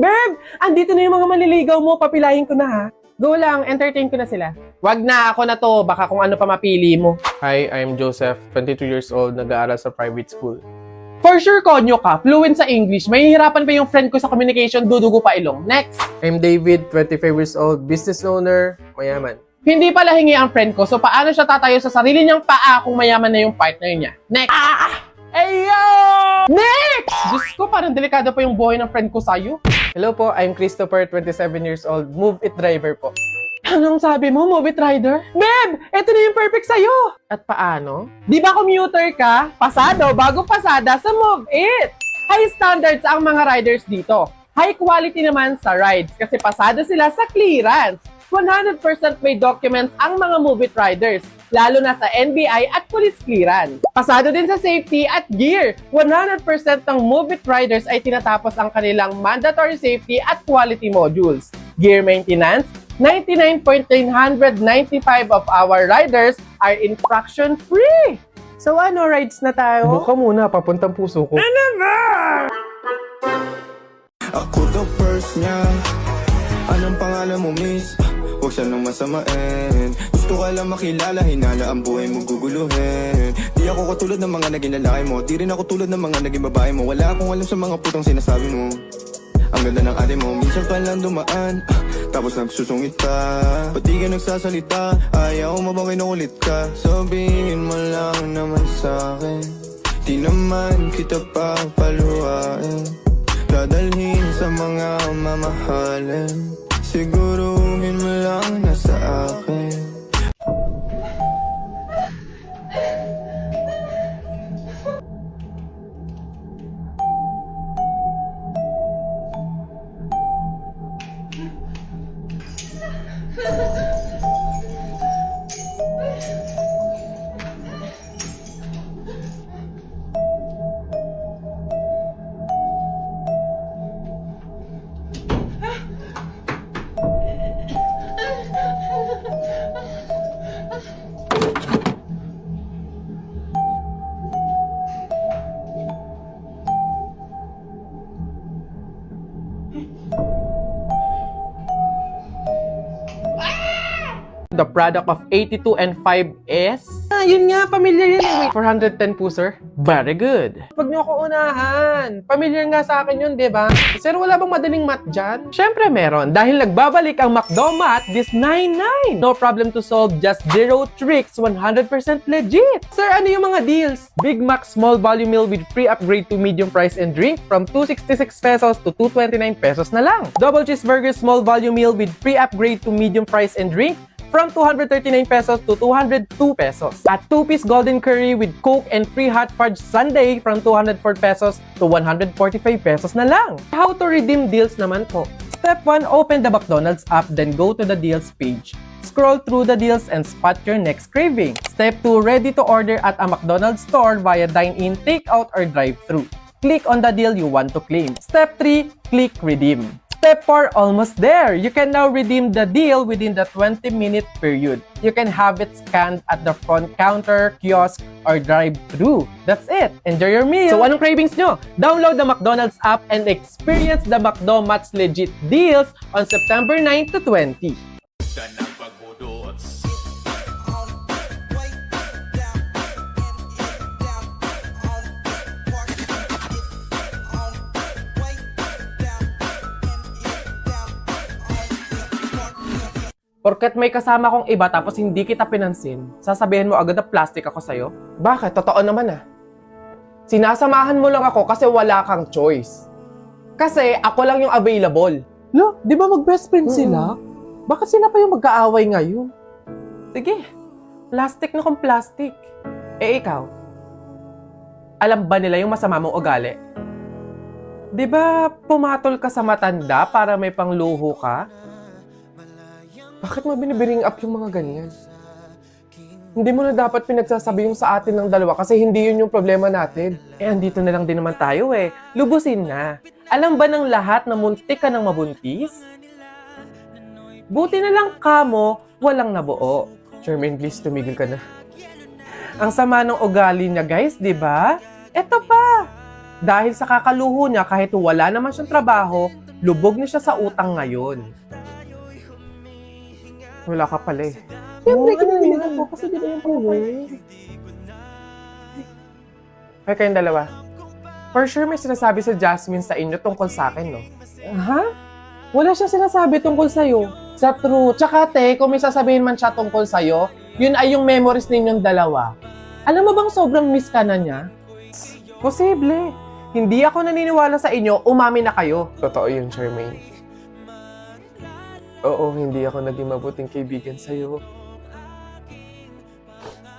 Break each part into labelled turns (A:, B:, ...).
A: Babe, andito na yung mga manliligaw mo. Papilahin ko na ha. Go lang, entertain ko na sila. Wag na, ako na to. Baka kung ano pa mapili mo. Hi, I'm Joseph, 22 years old, nag-aaral sa private school. For sure, konyo ka. Fluent sa English. Mahihirapan pa yung friend ko sa communication, dudugo pa ilong. Next!
B: I'm David, 25 years old, business owner, mayaman.
A: Hindi pala hingi ang friend ko, so paano siya tatayo sa sarili niyang paa kung mayaman na yung partner niya? Next! Ayo! Next! Diyos ko, parang delikado pa yung buhay ng friend ko sa'yo.
B: Hello po, I'm Christopher, 27 years old, Move It driver po.
A: Anong sabi mo, Move It Rider? Babe, eto na yung perfect sa'yo! At paano? Di ba commuter ka? Pasado, bago pasada sa Move It! High standards ang mga riders dito. High quality naman sa rides kasi pasado sila sa clearance. 100% may documents ang mga Move It riders, lalo na sa NBI at police clearance. Pasado din sa safety at gear. 100% ng Move It riders ay tinatapos ang kanilang mandatory safety at quality modules. Gear maintenance, 99.995 of our riders are infraction-free.
B: So ano, rides na tayo?
A: Buka muna, papuntang puso ko. Ano ba?
C: Ako the first niya. Anong pangalan mo, miss? Huwag siya nang masamain. Gusto ka lang makilala, hinala ang buhay mo guguluhin. Di ako katulad ng mga naging lalaki mo. Di rin ako tulad ng mga naging babae mo. Wala akong alam sa mga putong sinasabi mo. Ang ganda ng ate mo, minsan pa lang dumaan, tapos nagsusungit pa. Ba't di ka nagsasalita? Ayaw mo bang kinukulit ka? Sabihin mo lang naman sa'kin, di naman kita papaluhain. Dadalhin sa mga mamahalin, siguruhin mo lang na sa akin.
A: The product of 82 and 5S. Yun nga, familiar yun. Wait, 410 po, sir. Very good. Huwag niyo ako unahan. Familiar nga sa akin yun, di ba? Sir, wala bang madaling mat dyan? Siyempre meron. Dahil nagbabalik ang McDo Mat this 99. No problem to solve, just zero tricks, 100% legit. Sir, ano yung mga deals? Big Mac small volume meal with free upgrade to medium price and drink from 266 pesos to 229 pesos na lang. Double cheeseburger small volume meal with free upgrade to medium price and drink from 239 pesos to 202 pesos. At 2-piece golden curry with Coke and free hot fudge sundae from 204 pesos to 145 pesos na lang. How to redeem deals naman po? Step 1, open the McDonald's app, then go to the deals page. Scroll through the deals and spot your next craving. Step 2, ready to order at a McDonald's store via dine-in, take-out, or drive-thru. Click on the deal you want to claim. Step 3, click redeem. Step 4, almost there! You can now redeem the deal within the 20-minute period. You can have it scanned at the front counter, kiosk, or drive-thru. That's it! Enjoy your meal! So anong cravings nyo? Download the McDonald's app and experience the McDo Mat's legit deals on September 9 to 20. Porket may kasama kong iba tapos hindi kita pinansin, sasabihin mo agad na plastic ako sa'yo? Bakit? Totoo naman ah. Sinasamahan mo lang ako kasi wala kang choice. Kasi ako lang yung available. Lo, di ba mag-best friend sila? Bakit sila pa yung magkaaway ngayon? Sige, plastic na kung plastic. Eh ikaw, alam ba nila yung masama mong ugali? Di ba pumatol ka sa matanda para may pangluho ka? Bakit mo binibiring up yung mga ganyan? Hindi mo na dapat pinagsasabi yung sa atin ng dalawa kasi hindi yun yung problema natin. Eh, andito na lang din naman tayo eh. Lubusin na. Alam ba ng lahat na muntik ka ng mabuntis? Buti na lang kamo, walang nabuo. Charmaine, please, tumigil ka na. Ang sama ng ugali niya, guys, di ba? Eto pa! Dahil sa kakaluho niya, kahit wala naman siyang trabaho, Lubog na siya sa utang ngayon. Wala ka pala eh.
B: Siyempre, kinikilingan ko kasi di ba yung pag-work?
A: Ay, kayong dalawa. For sure may sinasabi sa Jasmine sa inyo tungkol sa akin, no?
B: Ha? Wala siya sinasabi tungkol sa'yo.
A: Sa true. Tsaka te, kung may sasabihin man siya tungkol sa'yo, yun ay yung memories ninyong dalawa.
B: Alam mo bang sobrang miss ka na niya?
A: Posible. Hindi ako naniniwala sa inyo, umamin na kayo. Totoo yun, Charmaine. Oo, hindi ako naging mabuting kaibigan sa'yo.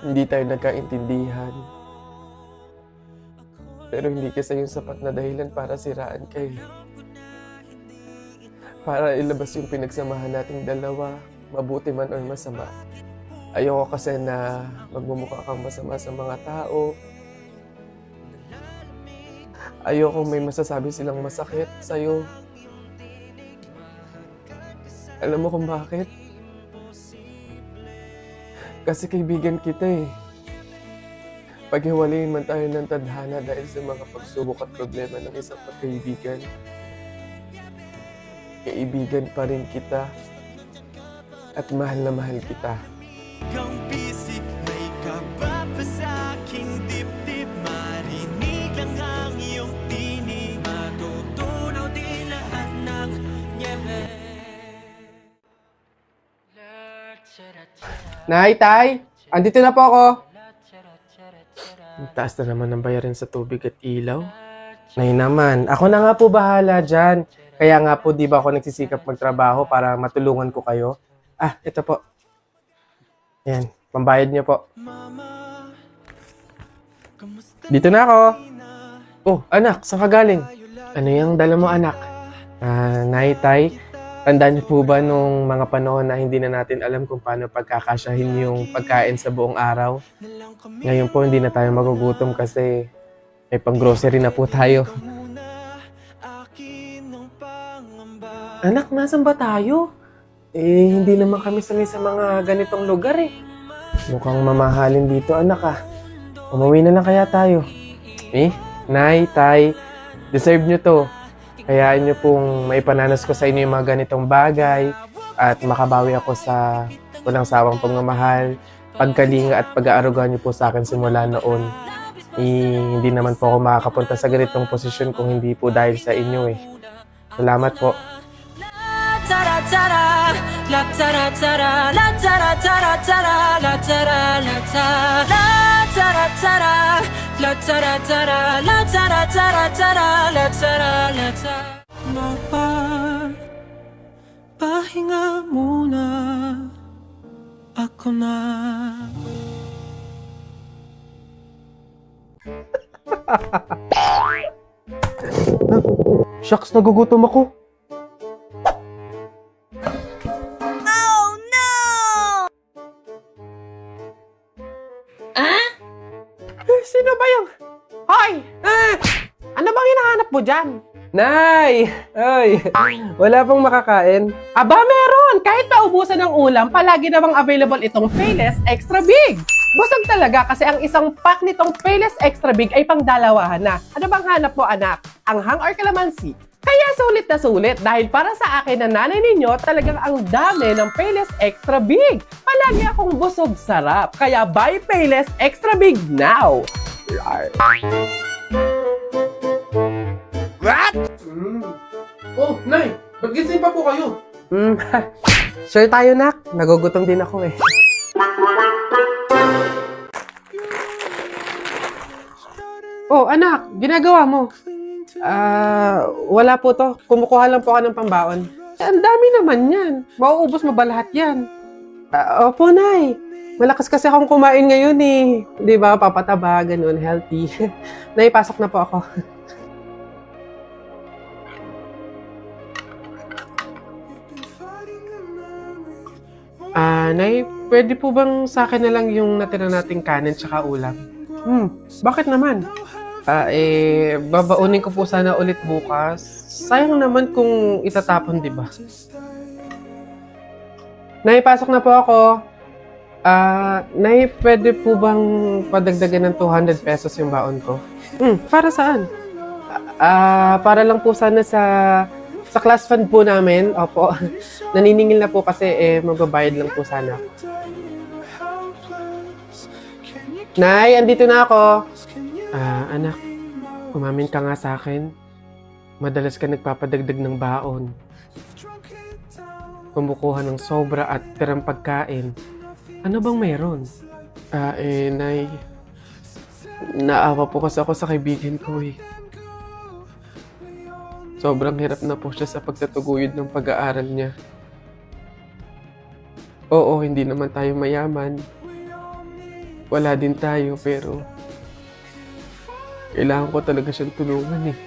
A: Hindi tayo nagkaintindihan. Pero hindi kasi yung sapat na dahilan para siraan kayo. Para ilabas yung pinagsamahan nating dalawa, mabuti man or masama. Ayoko kasi na magmumukha kang masama sa mga tao. Ayoko may masasabi silang masakit sa'yo. Alam mo kung bakit? Kasi kaibigan kita eh. Paghiwalayin man tayo ng tadhana dahil sa mga pagsubok at problema ng isang pagkaibigan, kaibigan pa rin kita at mahal na mahal kita.
D: Ikaw bisig, may kaba pa sa aking dibdib. Marinig lang ang iyong tinig, matutunaw din lahat ng nyebe.
A: Nay, Tay! Andito na po ako! Ang taas na naman ng bayarin sa tubig at ilaw. Nay naman, ako na nga po bahala dyan. Kaya nga po, di ba ako nagsisikap magtrabaho para matulungan ko kayo? Ah, ito po. Yan, pambayad niyo po. Dito na ako. Oh, anak, saan ka galing? Ano yung dala mo, anak? Nay, Tay, tandaan niyo po ba nung mga panahon na hindi na natin alam kung paano pagkakasyahin yung pagkain sa buong araw? Ngayon po, hindi na tayo magugutom kasi may pang-grocery na po tayo. Anak, nasan ba tayo? Eh, hindi naman kami sanay sa mga ganitong lugar eh. Mukhang mamahalin dito, anak ah. Umuwi na lang kaya tayo. Eh, Nay, Tay, deserve nyo to. Hayaan nyo pong maipananas ko sa inyo yung mga ganitong bagay at makabawi ako sa walang sawang pagmamahal, pagkalinga at pag-aaruga nyo po sa akin simula noon. Hindi naman po ako makakapunta sa ganitong posisyon kung hindi po dahil sa inyo eh. Salamat po.
D: La tara la tara tara la tara tara tara la tara la tara la tara tara la tara tara la tara tara tara la tara la tara. Pahinga muna ako na.
A: Shucks, nagugutom ako. Sino ba yung... Hoy! Ano bang hinahanap mo dyan?
B: Nay! Ay! Wala pong makakain.
A: Aba, meron! Kahit naubusan ng ulam, palagi namang available itong Payless Extra Big. Busog talaga kasi ang isang pack nitong Payless Extra Big ay pangdalawahan na. Ano bang hanap mo, anak? Anghang or kalamansi? Kaya sulit na sulit dahil para sa akin na nanay ninyo, talagang ang dami ng Payless Extra Big. Palagi akong busog sarap. Kaya buy Payless Extra Big now! What? Oh, Nay! Mag-gising pa po kayo.
B: Sure tayo, nak. Nagugutom din ako eh.
A: Oh, anak, ginagawa mo?
B: Wala po to. Kumukuha lang po ako ng pambaon.
A: Ang dami naman yan. Mauubos mo ba lahat yan?
B: Opo, Nay. Malakas kasi akong kumain ngayon eh. Di ba, papataba, ganun, healthy. Nay, pasok na po ako.
A: Nay, pwede po bang sa akin na lang yung natira nating kanin tsaka ulam? Bakit naman?
B: Babaunin ko po sana ulit bukas. Sayang naman kung itatapon, di ba? Nay, pasok na po ako. Nay, pwede po bang padagdagan ng 200 pesos yung baon ko?
A: Para saan?
B: Para lang po sana sa Sa class fund po namin, opo, naniningil na po kasi magbabayad lang po sana ako. Nay, andito na ako. Anak, umamin ka nga sa akin. Madalas ka nagpapadagdag ng baon. Kumukuha ng sobra at tirang pagkain. Ano bang meron? Nay, naawa po kasi ako sa kaibigan ko eh. Sobrang hirap na po siya sa pagtatuguyod ng pag-aaral niya. Oo, hindi naman tayo mayaman. Wala din tayo, pero kailangan ko talaga siyang tulungan eh.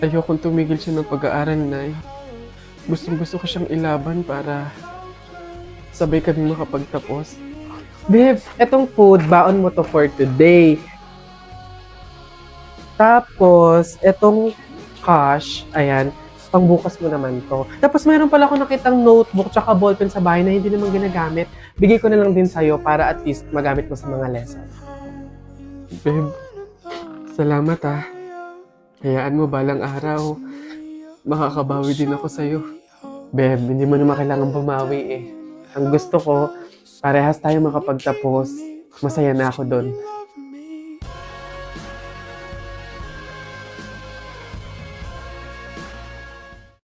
B: Ayokong tumigil siya ng pag-aaral, Nay. Gustong-gusto ko siyang ilaban para sabay kami makapagtapos.
A: Babe, etong food, baon mo to for today. Tapos, etong cash, ayan, pangbukas mo naman to. Tapos mayroon pala ako nakitang notebook tsaka ballpen sa bahay na hindi naman ginagamit. Bigay ko na lang din sa'yo para at least magamit mo sa mga lesson.
B: Babe, salamat ah. Hayaan mo balang araw, makakabawi din ako sa'yo.
A: Babe, hindi mo naman kailangan bumawi eh. Ang gusto ko, parehas tayo makapagtapos. Masaya na ako doon.